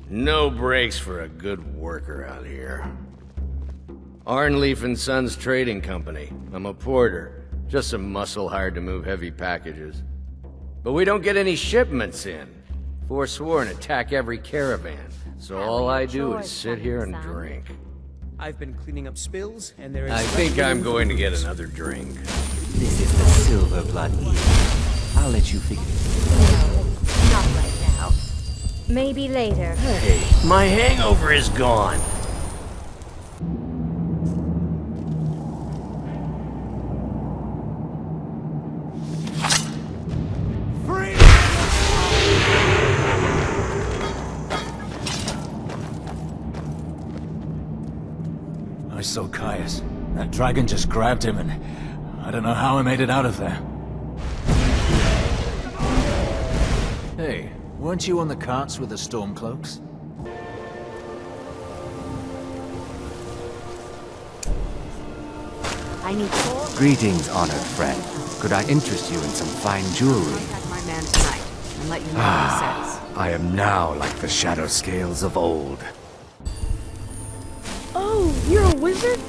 No breaks for a good worker out here. Arnleaf and Sons Trading Company. I'm a porter. Just some muscle hired to move heavy packages. But we don't get any shipments in. Forsworn attack every caravan. So all I do is sit here and drink. I've been cleaning up spills, and there is... I think I'm going to get another drink. This is the Silver Blood Inn. I'll let you figure it out. No, not right now. Maybe later. Hey, my hangover is gone. I saw Caius. That dragon just grabbed him and I don't know how I made it out of there. Hey, weren't you on the carts with the Stormcloaks? I need 4. Greetings, honored friend. Could I interest you in some fine jewelry? Contact my man tonight and let you know what he says. I am now like the shadow scales of old. Oh, you're a wizard?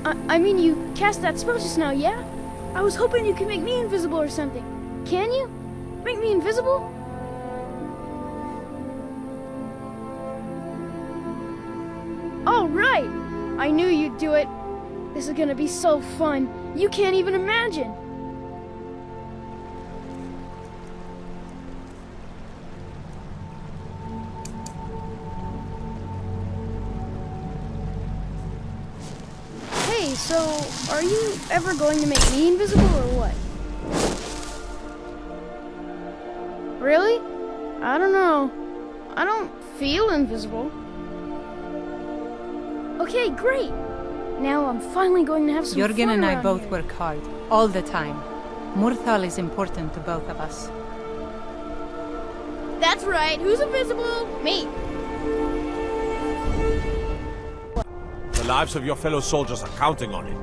I mean, you cast that spell just now, yeah? I was hoping you could make me invisible or something. Can you? Make me invisible? All right! I knew you'd do it. This is gonna be so fun. You can't even imagine. So, are you ever going to make me invisible or what? Really? I don't know. I don't feel invisible. Okay, great. Now I'm finally going to have some Jörgen fun and I around both here. work hard, all the time. Murthal is important to both of us. That's right. Who's invisible? Me. The lives of your fellow soldiers are counting on it.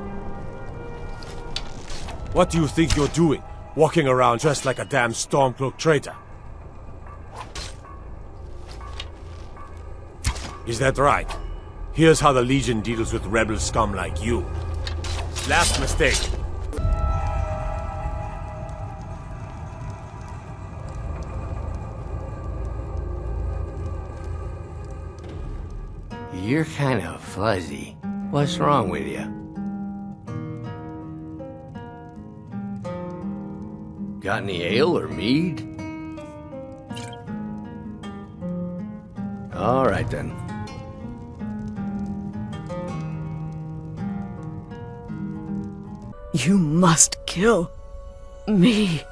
What do you think you're doing, walking around dressed like a damn Stormcloak traitor? Is that right? Here's how the Legion deals with rebel scum like you. Last mistake. You're kind of fuzzy. What's wrong with you? Got any ale or mead? All right then. You must kill me.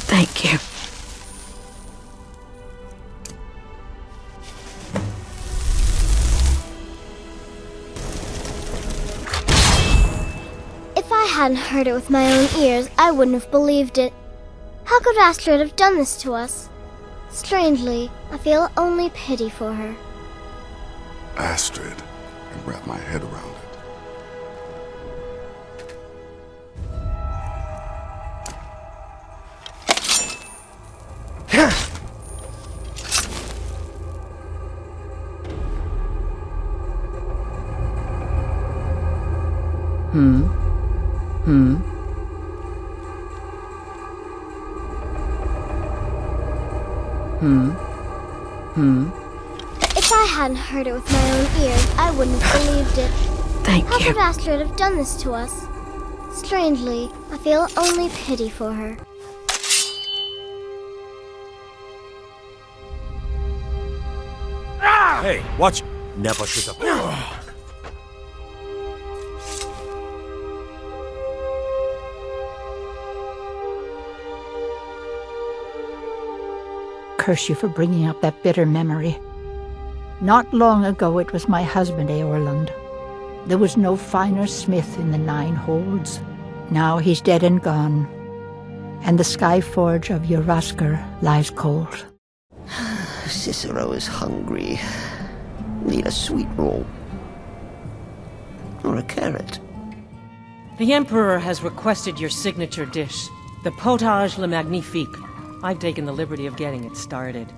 Thank you. If I hadn't heard it with my own ears, I wouldn't have believed it. How could Astrid have done this to us? Strangely, I feel only pity for her. Astrid, and wrap my head around it. If I hadn't heard it with my own ears, I wouldn't have believed it. Thank How you. could Astrid have done this to us? Strangely, I feel only pity for her. Hey, watch. Never shoot up. Curse you for bringing up that bitter memory. Not long ago it was my husband, Eorlund. There was no finer smith in the 9 holds. Now he's dead and gone, and the sky forge of Joric lies cold. Ciciro is hungry. Need a sweet roll. Or a carrot. The Emperor has requested your signature dish, the potage le magnifique. I've taken the liberty of getting it started.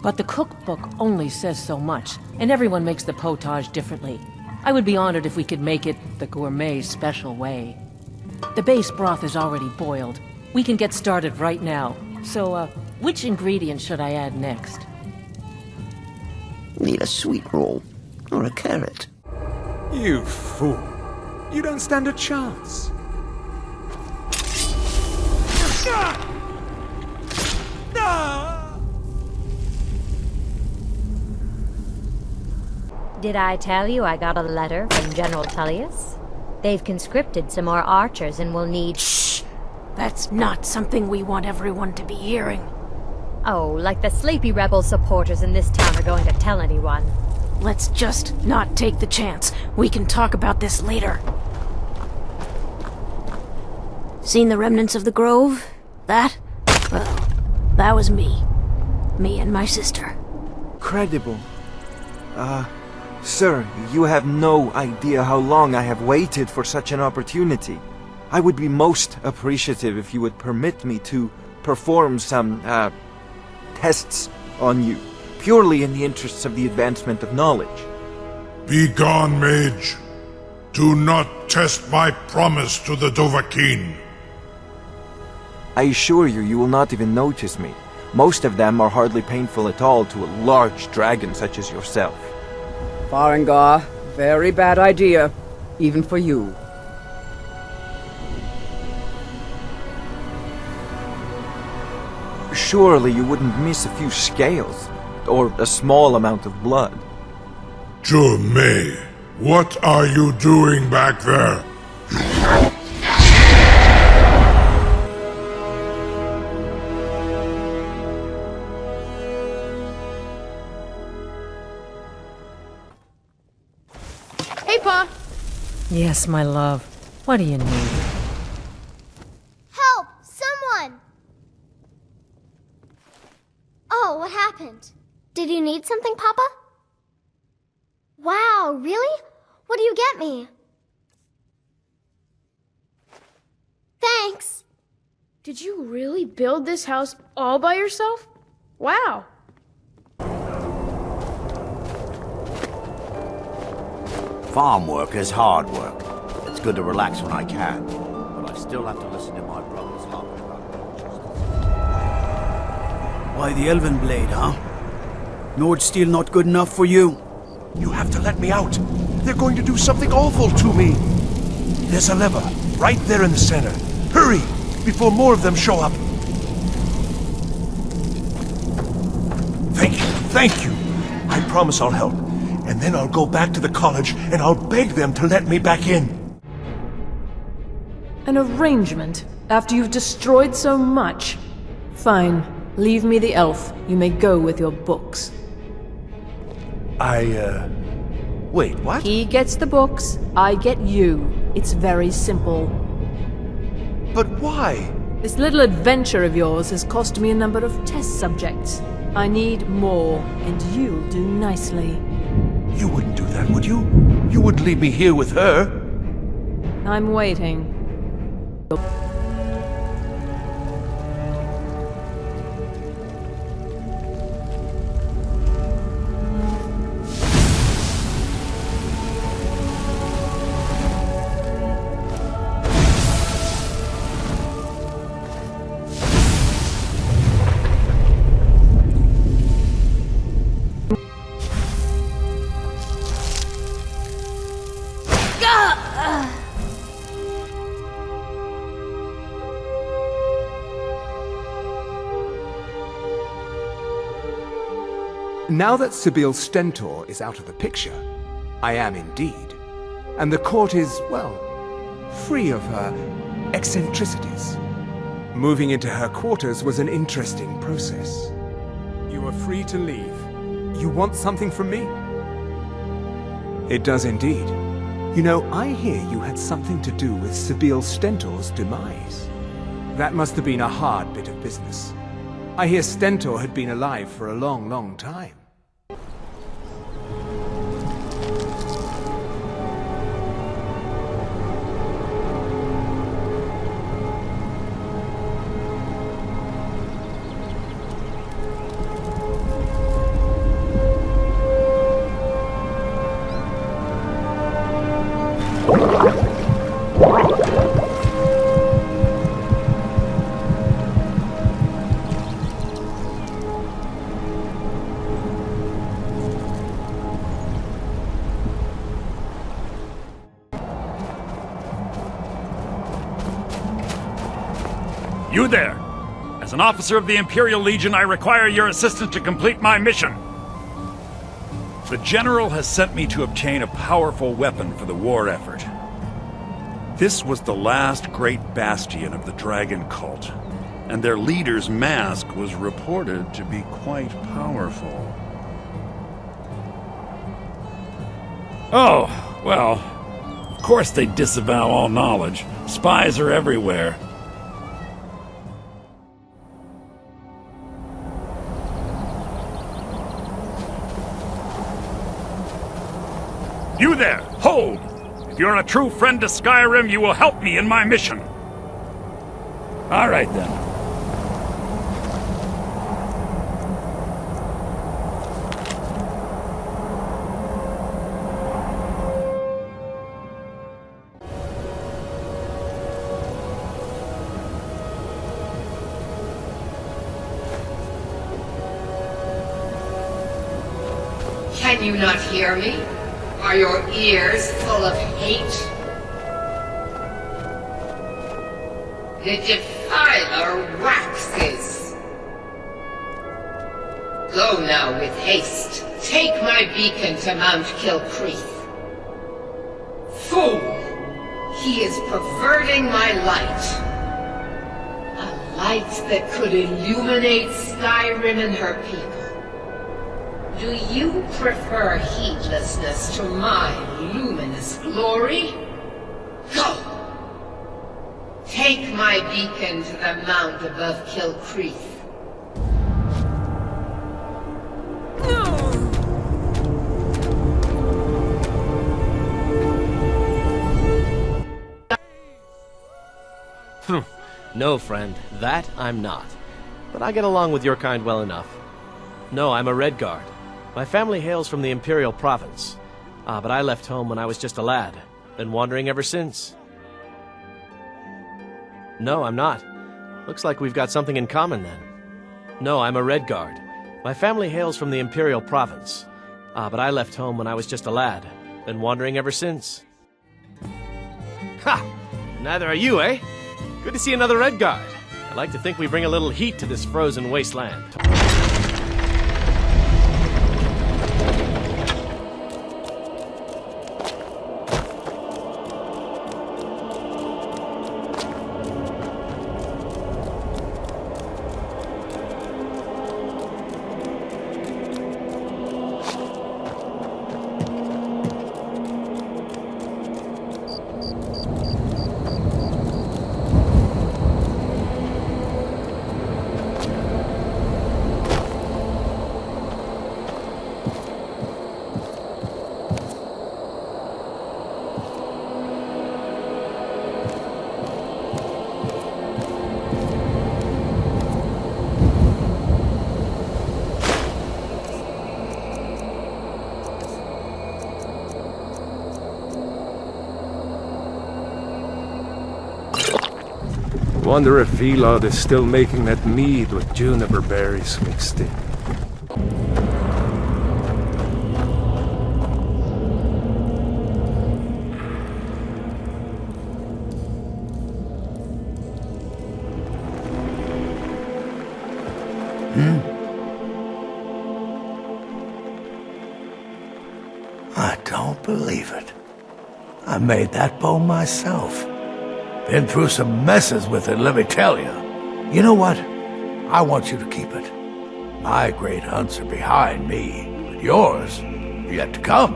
But the cookbook only says so much, and everyone makes the potage differently. I would be honored if we could make it the gourmet special way. The base broth is already boiled. We can get started right now. So, which ingredient should I add next? Need a sweet roll, or a carrot. You fool. You don't stand a chance. Did I tell you I got a letter from General Tullius? They've conscripted some more archers and will need— Shh! That's not something we want everyone to be hearing. Oh, like the sleepy rebel supporters in this town are going to tell anyone. Let's just not take the chance. We can talk about this later. Seen the remnants of the grove? That? Well, that was me. Me and my sister. Credible. Sir, you have no idea how long I have waited for such an opportunity. I would be most appreciative if you would permit me to perform some, tests on you, purely in the interests of the advancement of knowledge. Be gone, mage. Do not test my promise to the dovakin. I assure you, you will not even notice me. Most of them are hardly painful at all to a large dragon such as yourself. Farengar, very bad idea, even for you. Surely you wouldn't miss a few scales, or a small amount of blood. May, what are you doing back there? Hey, Pa! Yes, my love. What do you need? Help! Someone! Oh, what happened? Did you need something, Papa? Wow, really? What do you get me? Thanks! Did you really build this house all by yourself? Wow! Farm work is hard work. It's good to relax when I can, but I still have to listen to my brothers harping about justice. Why the Elven blade, huh? Nord steel not good enough for you? You have to let me out. They're going to do something awful to me. There's a lever, right there in the center. Hurry, before more of them show up. Thank you. I promise I'll help. And then I'll go back to the college and I'll beg them to let me back in. An arrangement? After you've destroyed so much? Fine. Leave me the elf. You may go with your books. Wait, what? He gets the books, I get you. It's very simple. But why? This little adventure of yours has cost me a number of test subjects. I need more, and you'll do nicely. You wouldn't do that, would you? You wouldn't leave me here with her? I'm waiting. Now that Sybille Stentor is out of the picture, I am indeed. And the court is, well, free of her eccentricities. Moving into her quarters was an interesting process. You are free to leave. You want something from me? It does indeed. You know, I hear you had something to do with Sybille Stentor's demise. That must have been a hard bit of business. I hear Stentor had been alive for a long, long time. You there! As an officer of the Imperial Legion, I require your assistance to complete my mission. The General has sent me to obtain a powerful weapon for the war effort. This was the last great bastion of the Dragon Cult, and their leader's mask was reported to be quite powerful. Oh, well, of course they disavow all knowledge. Spies are everywhere. You there! Hold! If you're a true friend to Skyrim, you will help me in my mission. All right, then. Can you not hear me? Are your ears full of hate? The defiler waxes. Go now with haste. Take my beacon to Mount Kilcreath. Fool! He is perverting my light. A light that could illuminate Skyrim and her people. Do you prefer heedlessness to my luminous glory? Go! Take my beacon to the mount above Kilcreath. No, friend, that I'm not. But I get along with your kind well enough. No, I'm a Redguard. My family hails from the Imperial province. But I left home when I was just a lad. Been wandering ever since. No, I'm not. Looks like we've got something in common then. No, I'm a Redguard. My family hails from the Imperial province. But I left home when I was just a lad. Been wandering ever since. Ha! Neither are you, eh? Good to see another Redguard. I'd like to think we bring a little heat to this frozen wasteland. Wonder if Eorlund is still making that mead with juniper berries mixed in. I don't believe it. I made that bow myself. Been through some messes with it, let me tell you. You know what? I want you to keep it. My great hunts are behind me, but yours are yet to come.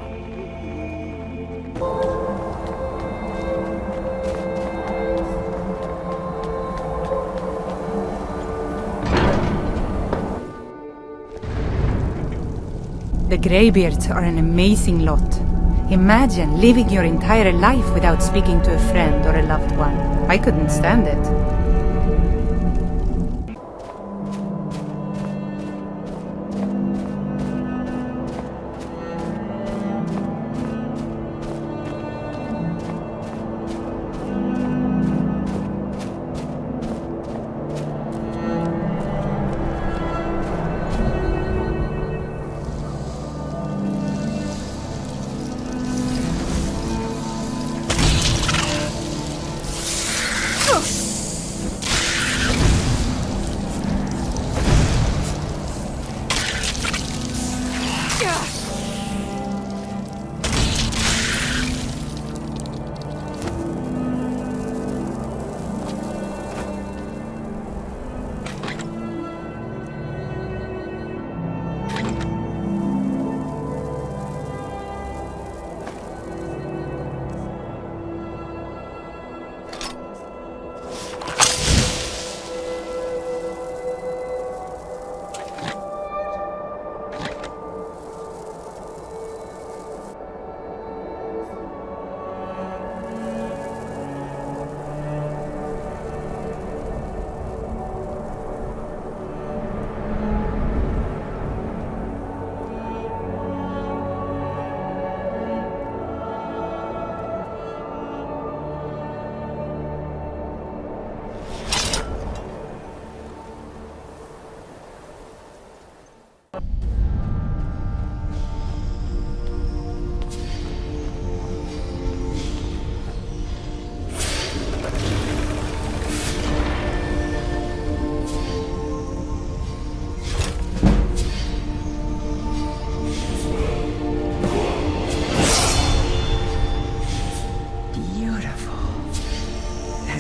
The Greybeards are an amazing lot. Imagine living your entire life without speaking to a friend or a loved one. I couldn't stand it.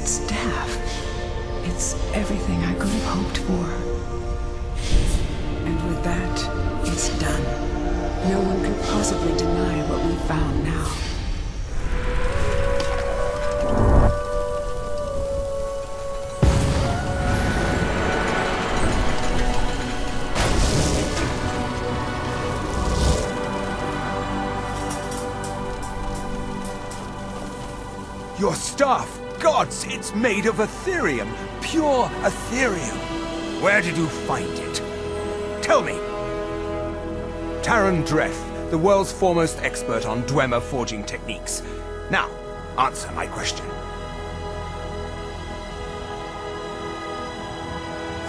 staff. It's everything I could have hoped for. And with that, it's done. No one can possibly deny what we found now. Your staff! Gods, it's made of Aetherium! Pure Aetherium! Where did you find it? Tell me! Taran Dreth, the world's foremost expert on Dwemer forging techniques. Now, answer my question.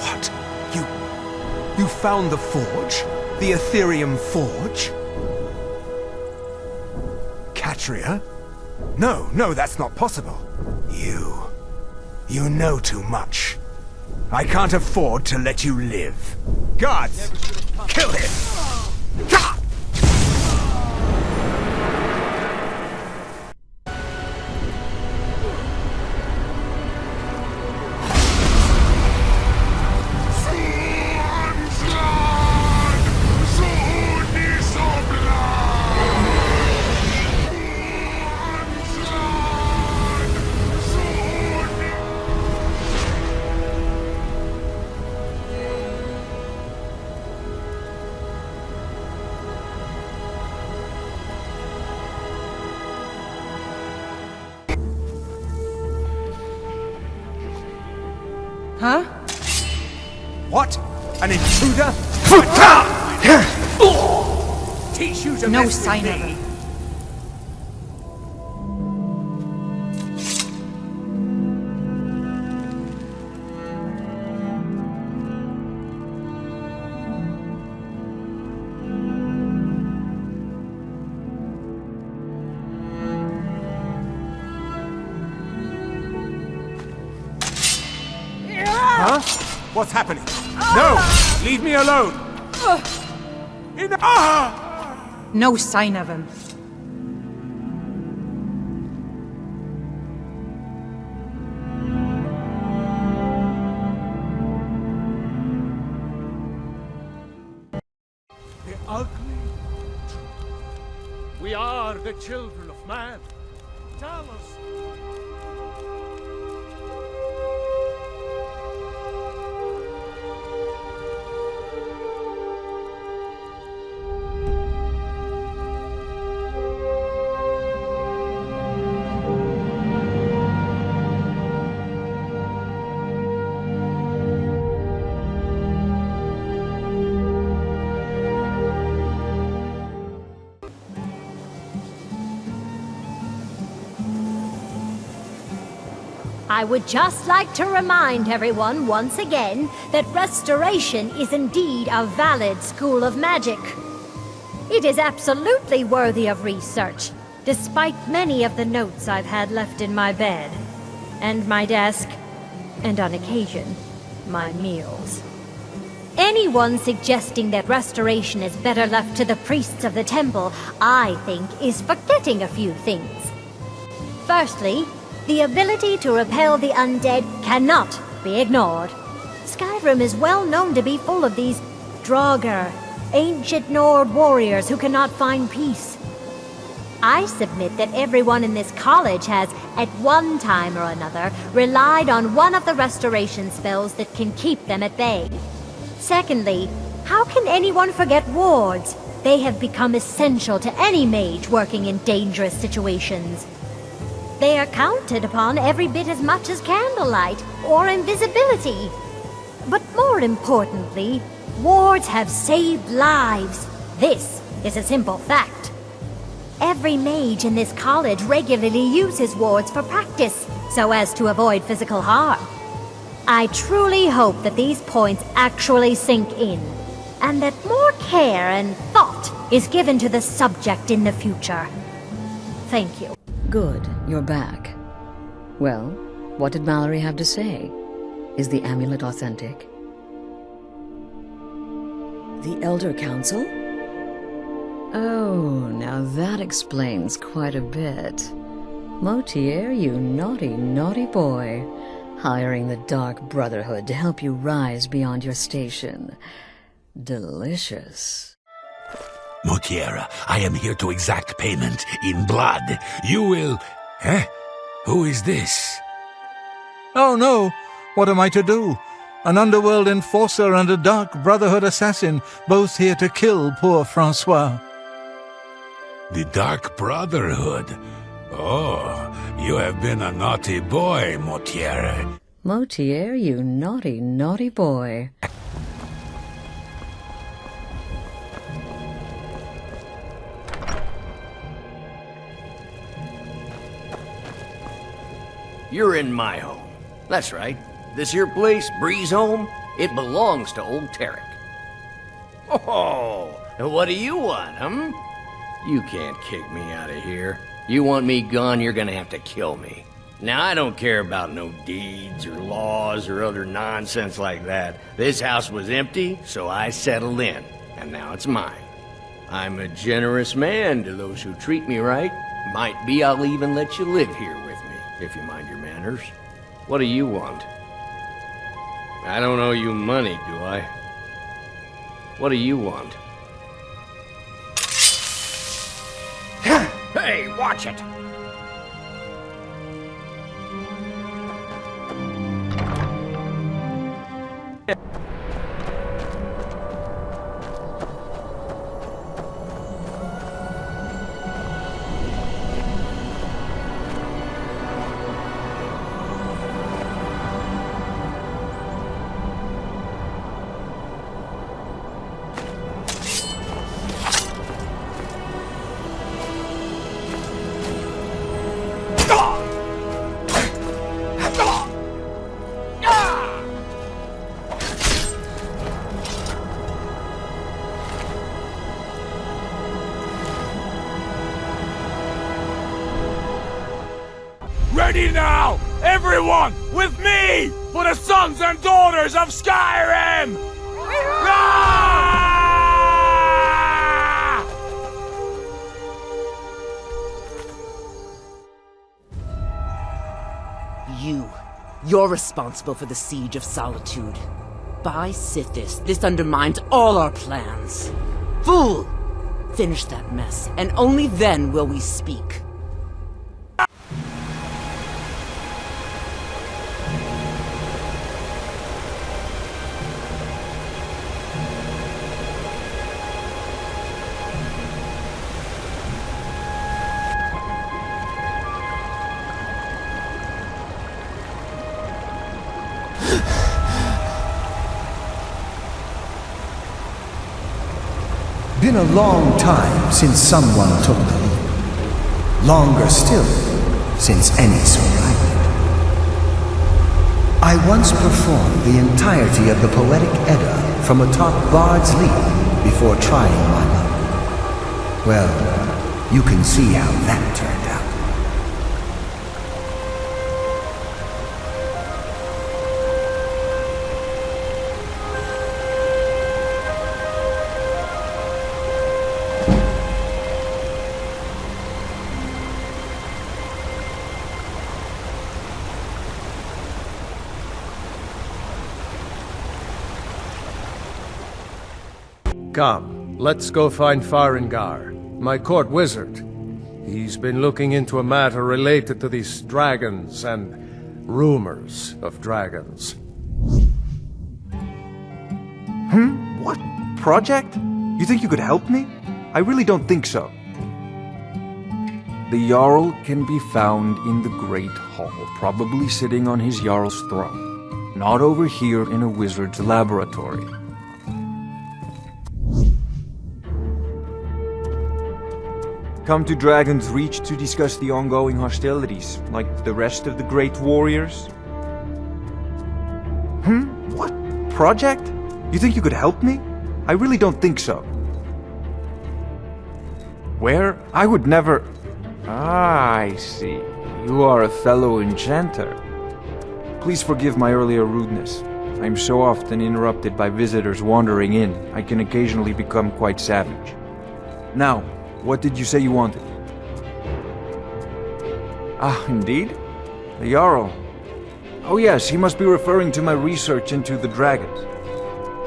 What? You found the forge? The Aetherium forge? Catria? No, that's not possible. You know too much. I can't afford to let you live. Guards! Kill him! Gah! Huh? What? An intruder? Teach you to No mess sign with of me. it. Huh? What's happening? No! Leave me alone! No sign of him. The ugly truth. We are the children of man. Tell us. I would just like to remind everyone once again that Restoration is indeed a valid school of magic. It is absolutely worthy of research, despite many of the notes I've had left in my bed, and my desk, and on occasion, my meals. Anyone suggesting that Restoration is better left to the priests of the temple, I think, is forgetting a few things. Firstly, the ability to repel the undead cannot be ignored. Skyrim is well known to be full of these Draugr, ancient Nord warriors who cannot find peace. I submit that everyone in this college has, at one time or another, relied on one of the restoration spells that can keep them at bay. Secondly, how can anyone forget wards? They have become essential to any mage working in dangerous situations. They are counted upon every bit as much as candlelight or invisibility. But more importantly, wards have saved lives. This is a simple fact. Every mage in this college regularly uses wards for practice, so as to avoid physical harm. I truly hope that these points actually sink in, and that more care and thought is given to the subject in the future. Thank you. Good, you're back. Well, what did Mallory have to say? Is the amulet authentic? The Elder Council? Oh, now that explains quite a bit. Motierre, you naughty, naughty boy. Hiring the Dark Brotherhood to help you rise beyond your station. Delicious. Motierre, I am here to exact payment in blood. You will... Eh? Who is this? Oh no! What am I to do? An underworld enforcer and a Dark Brotherhood assassin, both here to kill poor Francois. The Dark Brotherhood? Oh, you have been a naughty boy, Motierre. Motierre, you naughty, naughty boy. You're in my home. That's right. This here place, Breeze Home, it belongs to old Tarek. Oh, what do you want, huh? You can't kick me out of here. You want me gone, you're gonna have to kill me. Now, I don't care about no deeds or laws or other nonsense like that. This house was empty, so I settled in, and now it's mine. I'm a generous man to those who treat me right. Might be I'll even let you live here with me, if you mind your manners. What do you want? I don't owe you money, do I? What do you want? Hey, watch it! Ready now! Everyone, with me! For the sons and daughters of Skyrim! You're responsible for the Siege of Solitude. By Sithis, this undermines all our plans. Fool! Finish that mess, and only then will we speak. Been a long time since someone took the lead. Longer still, since any survived. I once performed the entirety of the Poetic Edda from atop Bard's Leap before trying my luck. Well, you can see how that turned out. Come, let's go find Farengar, my court wizard. He's been looking into a matter related to these dragons and rumors of dragons. What? Project? You think you could help me? I really don't think so. The Jarl can be found in the Great Hall, probably sitting on his Jarl's throne. Not over here in a wizard's laboratory. Come to Dragon's Reach to discuss the ongoing hostilities, like the rest of the great warriors? What? Project? You think you could help me? I really don't think so. Where? I would never... Ah, I see. You are a fellow enchanter. Please forgive my earlier rudeness. I'm so often interrupted by visitors wandering in, I can occasionally become quite savage. Now, what did you say you wanted? Ah, indeed? The Jarl. Oh yes, he must be referring to my research into the dragons.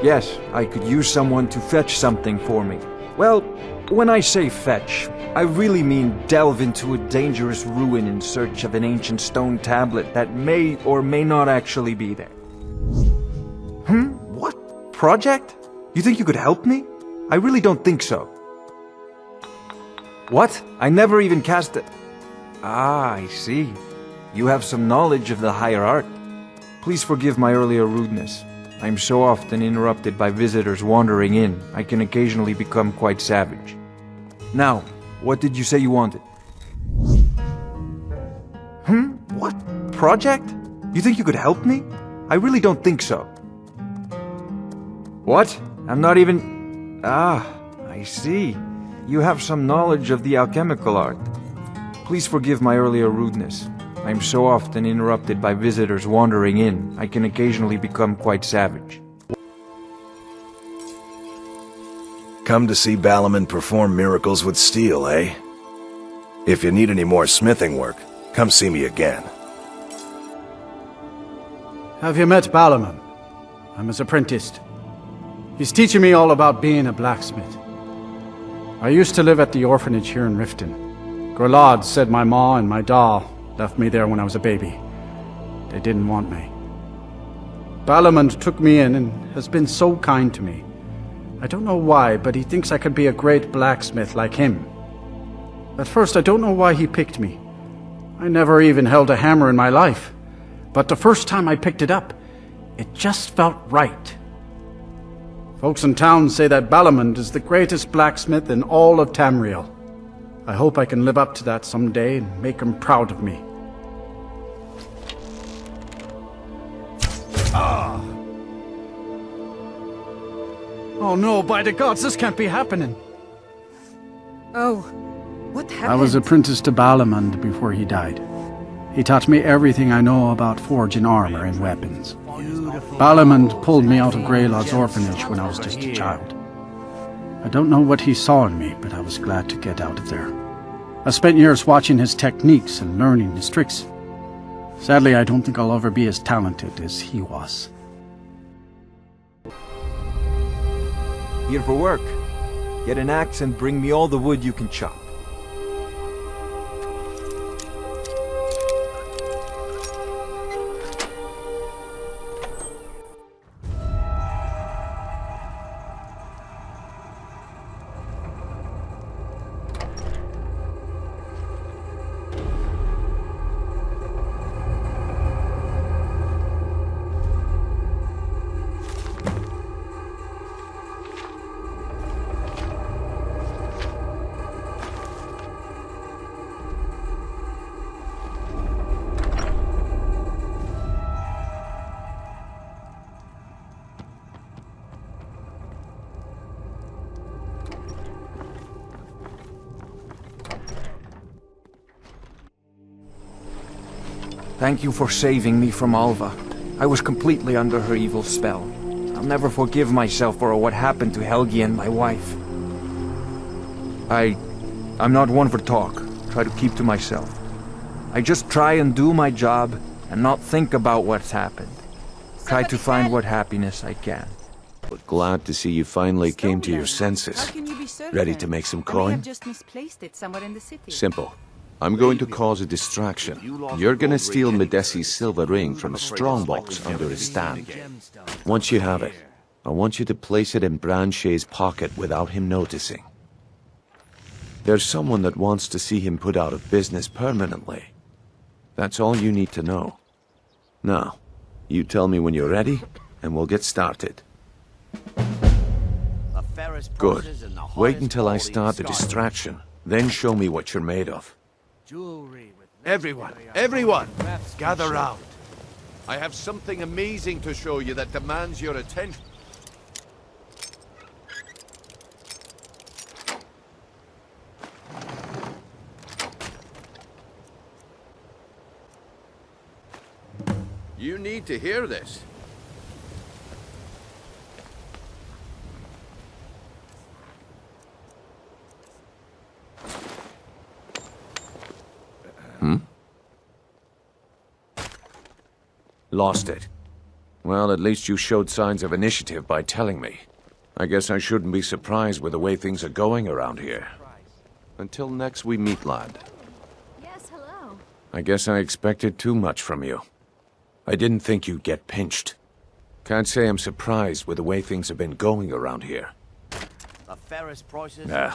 Yes, I could use someone to fetch something for me. Well, when I say fetch, I really mean delve into a dangerous ruin in search of an ancient stone tablet that may or may not actually be there. What? Project? You think you could help me? I really don't think so. What? I never even cast it. Ah, I see. You have some knowledge of the higher art. Please forgive my earlier rudeness. I'm so often interrupted by visitors wandering in, I can occasionally become quite savage. Now, what did you say you wanted? What? Project? You think you could help me? I really don't think so. What? I'm not even... Ah, I see. You have some knowledge of the alchemical art. Please forgive my earlier rudeness. I'm so often interrupted by visitors wandering in, I can occasionally become quite savage. Come to see Balaman perform miracles with steel, eh? If you need any more smithing work, come see me again. Have you met Balaman? I'm his apprentice. He's teaching me all about being a blacksmith. I used to live at the orphanage here in Riften. Grelad said my ma and my da left me there when I was a baby. They didn't want me. Balaman took me in and has been so kind to me. I don't know why, but he thinks I could be a great blacksmith like him. At first, I don't know why he picked me. I never even held a hammer in my life. But the first time I picked it up, it just felt right. Folks in town say that Balaman is the greatest blacksmith in all of Tamriel. I hope I can live up to that someday and make him proud of me. Ah! Oh no, by the gods, this can't be happening. Oh, what happened? I was apprenticed to Balaman before he died. He taught me everything I know about forging armor and weapons. Balaman pulled me out of Greylad's orphanage when I was just a child. I don't know what he saw in me, but I was glad to get out of there. I spent years watching his techniques and learning his tricks. Sadly, I don't think I'll ever be as talented as he was. Here for work. Get an axe and bring me all the wood you can chop. Thank you for saving me from Alva. I was completely under her evil spell. I'll never forgive myself for what happened to Helgen, my wife. I'm not one for talk. Try to keep to myself. I just try and do my job and not think about what's happened. Try to find what happiness I can. But glad to see you finally came to your senses. Ready to make some coin? Just misplaced it somewhere in the city. Simple. I'm going to cause a distraction. You're gonna steal Medesi's silver ring from a strongbox under his stand. Once you have it, I want you to place it in Branche's pocket without him noticing. There's someone that wants to see him put out of business permanently. That's all you need to know. Now, you tell me when you're ready, and we'll get started. Good. Wait until I start the distraction, then show me what you're made of. Everyone, gather round. I have something amazing to show you that demands your attention. You need to hear this. Lost it. Well, at least you showed signs of initiative by telling me. I guess I shouldn't be surprised with the way things are going around here. Until next we meet, lad. Yes, hello. I guess I expected too much from you. I didn't think you'd get pinched. Can't say I'm surprised with the way things have been going around here. Nah,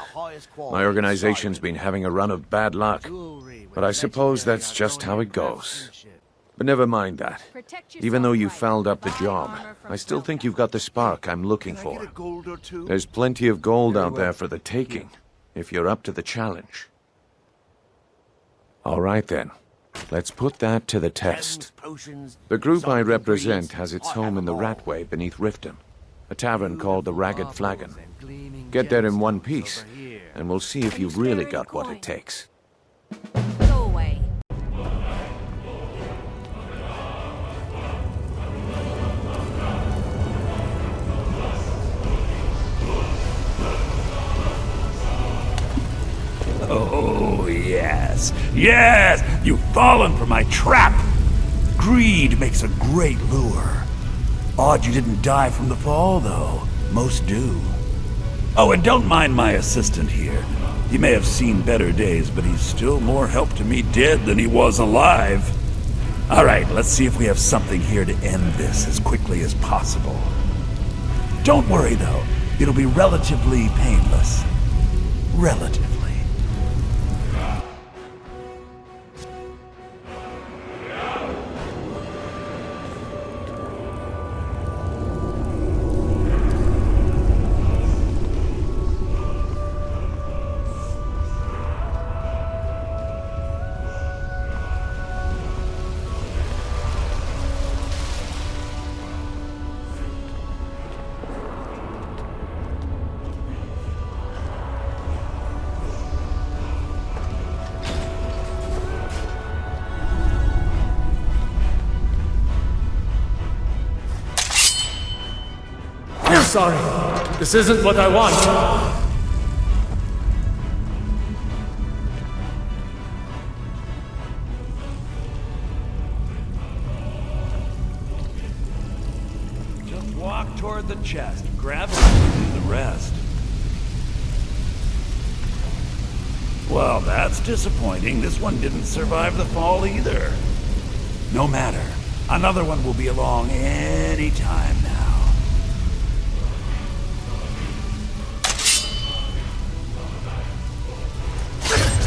my organization's been having a run of bad luck. But I suppose that's just how it goes. But never mind that. Even though you fouled up the job, I still think you've got the spark I'm looking for. There's plenty of gold out there for the taking, if you're up to the challenge. All right then. Let's put that to the test. The group I represent has its home in the Ratway beneath Riften, a tavern called the Ragged Flagon. Get there in one piece, and we'll see if you've really got what it takes. Go away. Oh, yes. Yes! You've fallen for my trap! Greed makes a great lure. Odd you didn't die from the fall, though. Most do. Oh, and don't mind my assistant here. He may have seen better days, but he's still more help to me dead than he was alive. All right, let's see if we have something here to end this as quickly as possible. Don't worry, though. It'll be relatively painless. Relatively. Sorry, this isn't what I want. Just walk toward the chest, grab it, and do the rest. Well, that's disappointing. This one didn't survive the fall either. No matter. Another one will be along any time now.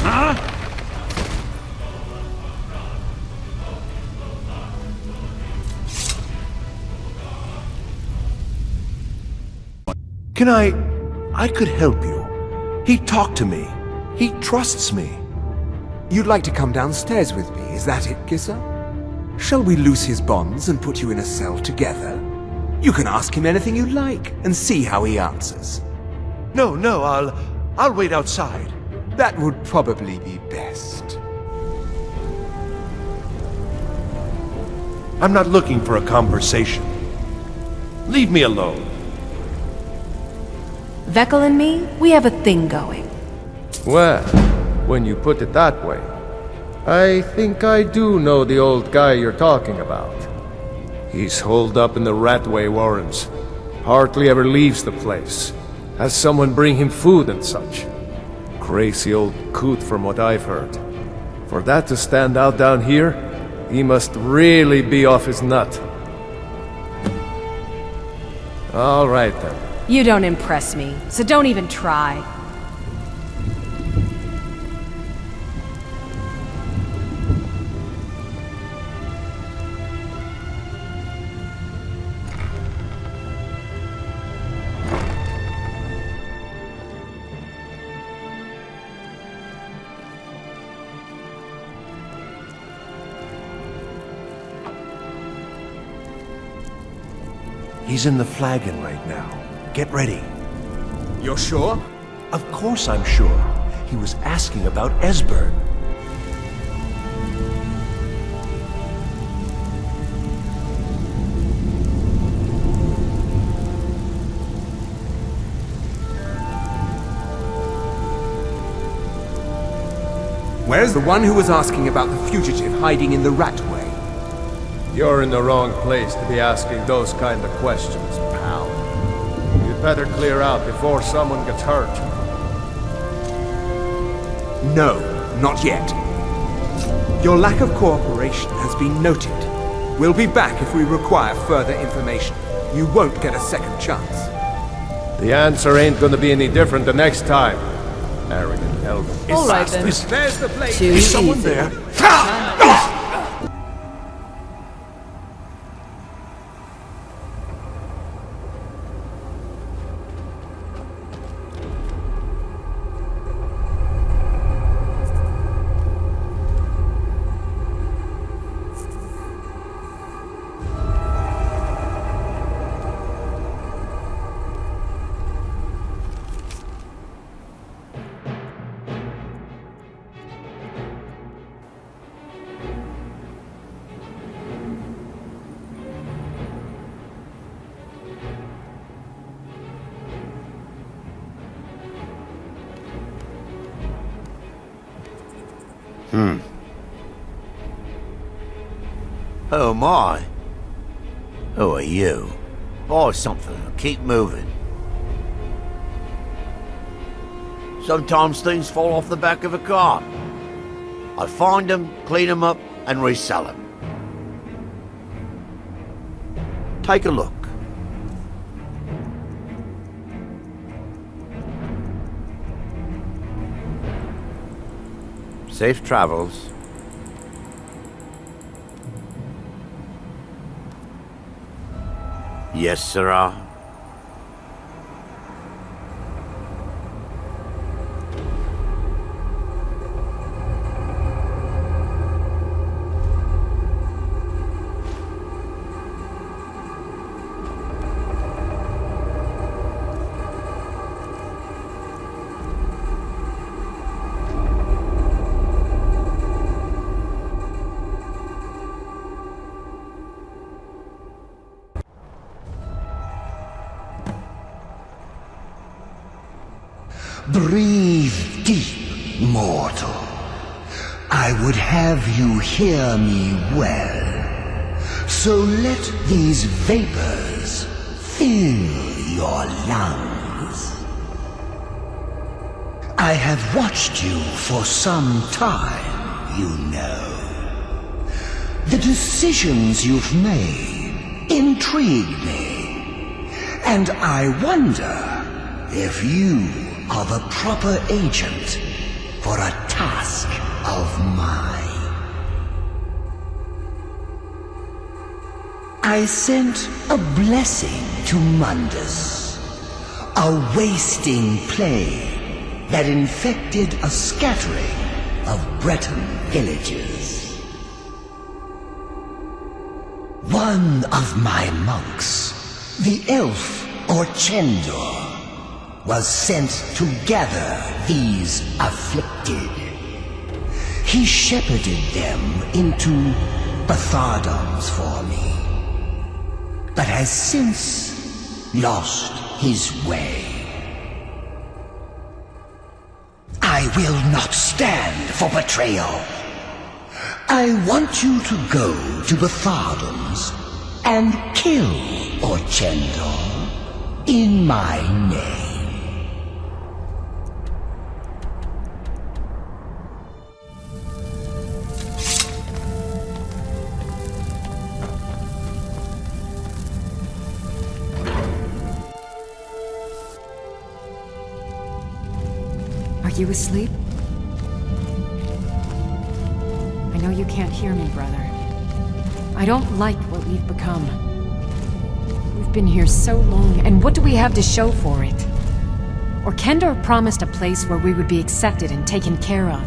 Huh? Can I could help you. He talked to me. He trusts me. You'd like to come downstairs with me, is that it, Gissa? Shall we loose his bonds and put you in a cell together? You can ask him anything you like and see how he answers. No, I'll wait outside. That would probably be best. I'm not looking for a conversation. Leave me alone. Vekel and me, we have a thing going. Well, when you put it that way, I think I do know the old guy you're talking about. He's holed up in the Ratway Warrens. Hardly ever leaves the place. Has someone bring him food and such. Crazy old coot from what I've heard. For that to stand out down here, he must really be off his nut. All right then. You don't impress me, so don't even try. He's in the flagon right now. Get ready. You're sure? Of course I'm sure. He was asking about Esbern. Where's the one who was asking about the fugitive hiding in the Ratway? You're in the wrong place to be asking those kind of questions, pal. You'd better clear out before someone gets hurt. No, not yet. Your lack of cooperation has been noted. We'll be back if we require further information. You won't get a second chance. The answer ain't gonna be any different the next time. Arrogant Elven. All right then. There's the place. Too Is someone easy. there? Oh my. Who are you? Buy something and keep moving. Sometimes things fall off the back of a car. I find them, clean them up, and resell them. Take a look. Safe travels. Yes, sirrah. Breathe deep, mortal. I would have you hear me well. So let these vapors fill your lungs. I have watched you for some time, you know. The decisions you've made intrigue me. And I wonder if you are the proper agent for a task of mine. I sent a blessing to Mundus, a wasting plague that infected a scattering of Breton villages. One of my monks, the elf Orchendor, was sent to gather these afflicted. He shepherded them into Bathardoms for me, but has since lost his way. I will not stand for betrayal. I want you to go to Bathardoms and kill Orchendor in my name. Are you asleep? I know you can't hear me, brother. I don't like what we've become. We've been here so long, and what do we have to show for it? Orchendor promised a place where we would be accepted and taken care of.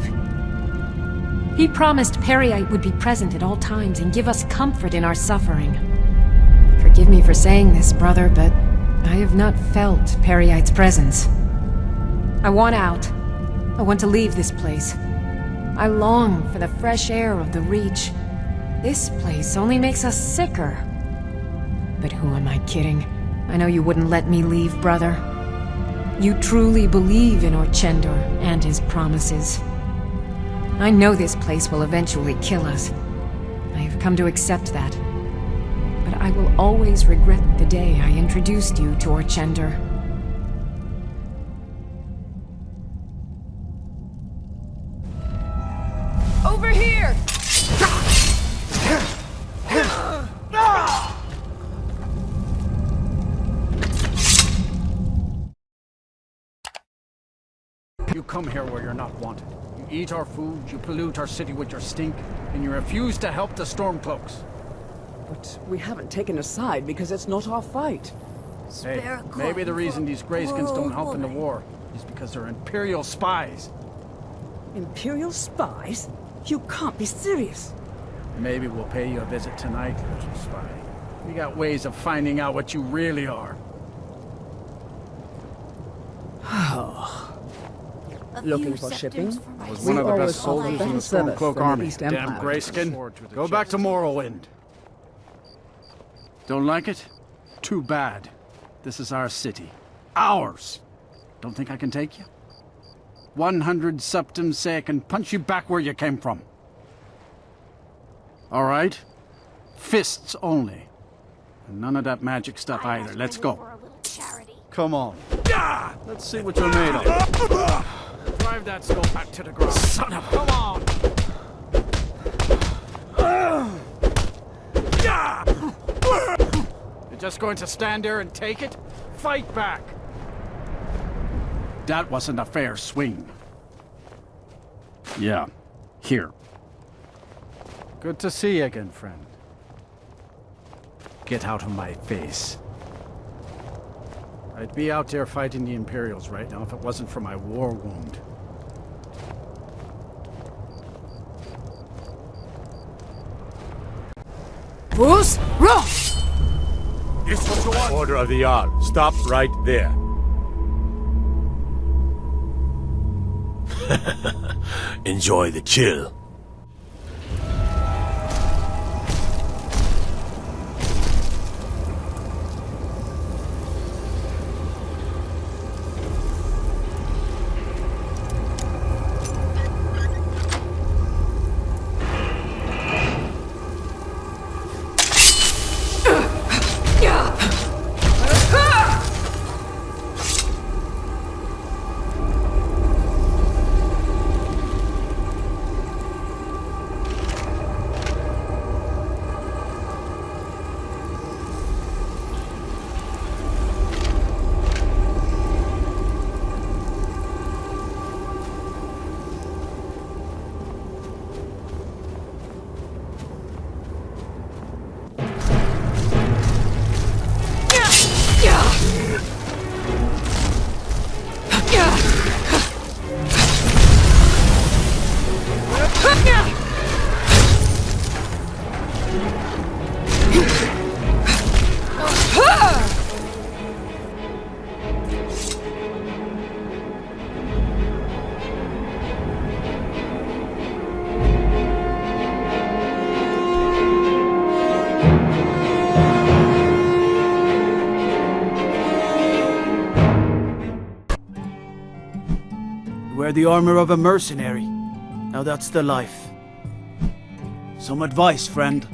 He promised Periite would be present at all times and give us comfort in our suffering. Forgive me for saying this, brother, but I have not felt Periite's presence. I want out. I want to leave this place. I long for the fresh air of the Reach. This place only makes us sicker. But who am I kidding? I know you wouldn't let me leave, brother. You truly believe in Orchendor and his promises. I know this place will eventually kill us. I have come to accept that. always regret the day I introduced you to Orchender. Over here! You come here where you're not wanted. You eat our food, you pollute our city with your stink, and you refuse to help the Stormcloaks. But we haven't taken a side because it's not our fight. Hey, maybe the reason these Greyskins don't help in the war is because they're Imperial spies. Imperial spies? You can't be serious. Maybe we'll pay you a visit tonight, little spy. We got ways of finding out what you really are. Looking for shipping? Was one of the best soldiers in the Stormcloak army. Damn Greyskin. Go back to Morrowind. Don't like it? Too bad. This is our city. Ours! Don't think I can take you? 100 septums say I can punch you back where you came from. All right? Fists only. And none of that magic stuff either. Let's go. Come on. Let's see what you're made of. Drive that skull back to the ground. Son of... Come on! You're just going to stand there and take it? Fight back! That wasn't a fair swing. Yeah. Here. Good to see you again, friend. Get out of my face. I'd be out there fighting the Imperials right now if it wasn't for my war wound. Bruce, roll! This what you want? Order of the Jarl. Stop right there. Enjoy the chill. Wear the armor of a mercenary. Now that's the life. Some advice, friend.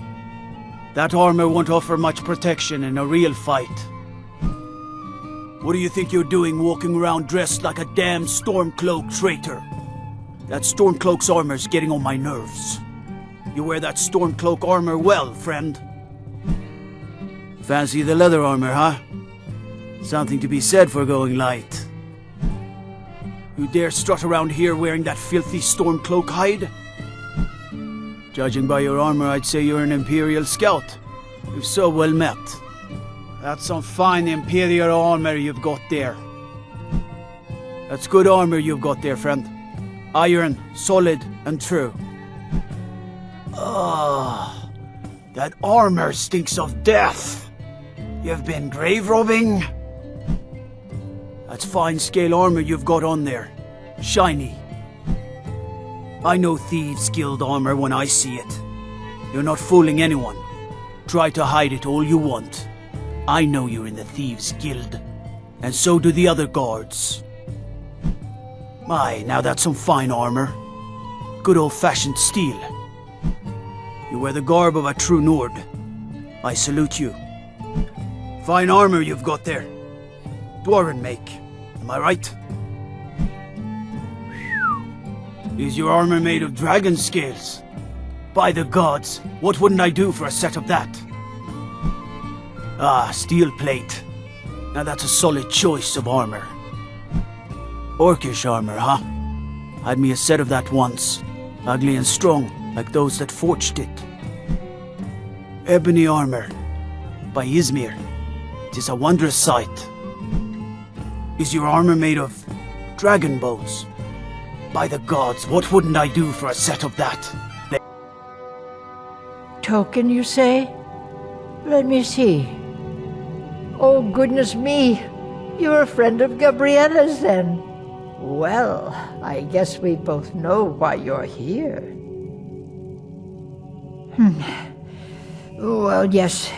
That armor won't offer much protection in a real fight. What do you think you're doing walking around dressed like a damn Stormcloak traitor? That Stormcloak's armor's getting on my nerves. You wear that Stormcloak armor well, friend. Fancy the leather armor, huh? Something to be said for going light. You dare strut around here wearing that filthy Stormcloak hide? Judging by your armor, I'd say you're an Imperial scout. If so, well met. That's some fine Imperial armor you've got there. That's good armor you've got there, friend. Iron, solid, and true. Ah, that armor stinks of death. You've been grave robbing? That's fine scale armor you've got on there. Shiny. I know Thieves' Guild armor when I see it. You're not fooling anyone. Try to hide it all you want. I know you're in the Thieves' Guild. And so do the other guards. My, now that's some fine armor. Good old-fashioned steel. You wear the garb of a true Nord. I salute you. Fine armor you've got there. Dwarven make, am I right? Is your armor made of dragon scales? By the gods, what wouldn't I do for a set of that? Ah, steel plate. Now that's a solid choice of armor. Orcish armor, huh? Had me a set of that once. Ugly and strong, like those that forged it. Ebony armor. By Izmir. 'Tis a wondrous sight. Is your armor made of dragon bones? By the gods, what wouldn't I do for a set of that? Token, you say? Let me see. Oh, goodness me. You're a friend of Gabriella's, then. Well, I guess we both know why you're here. Well, yes,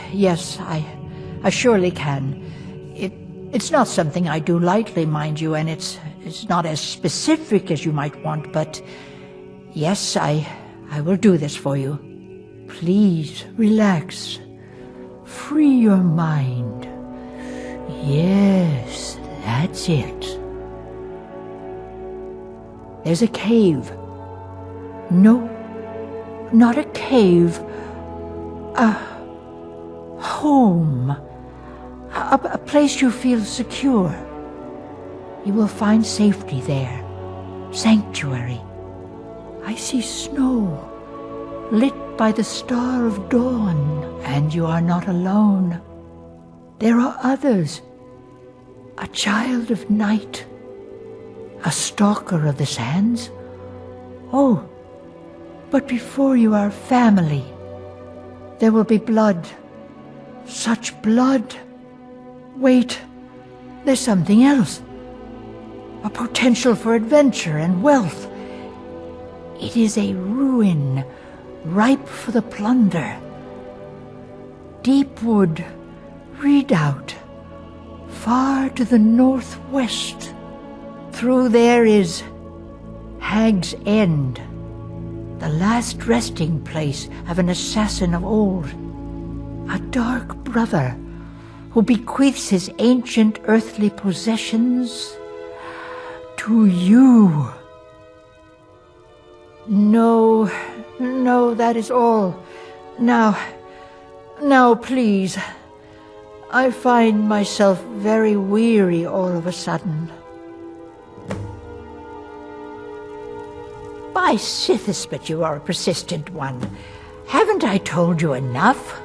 I surely can. It's not something I do lightly, mind you, and it's not as specific as you might want, but yes, I will do this for you. Please, relax. Free your mind. Yes, that's it. There's a cave. No, not a cave. A home. A place you feel secure. You will find safety there. Sanctuary. I see snow, lit by the star of dawn, and you are not alone. There are others. A child of night. A stalker of the sands. Oh, but before you are family, there will be blood. Such blood. Wait, there's something else. A potential for adventure and wealth. It is a ruin, ripe for the plunder. Deepwood Redoubt, far to the northwest. Through there is Hag's End, the last resting place of an assassin of old. A dark brother who bequeaths his ancient earthly possessions to you. No, that is all. Now, please. I find myself very weary all of a sudden. By Sithis, but you are a persistent one. Haven't I told you enough?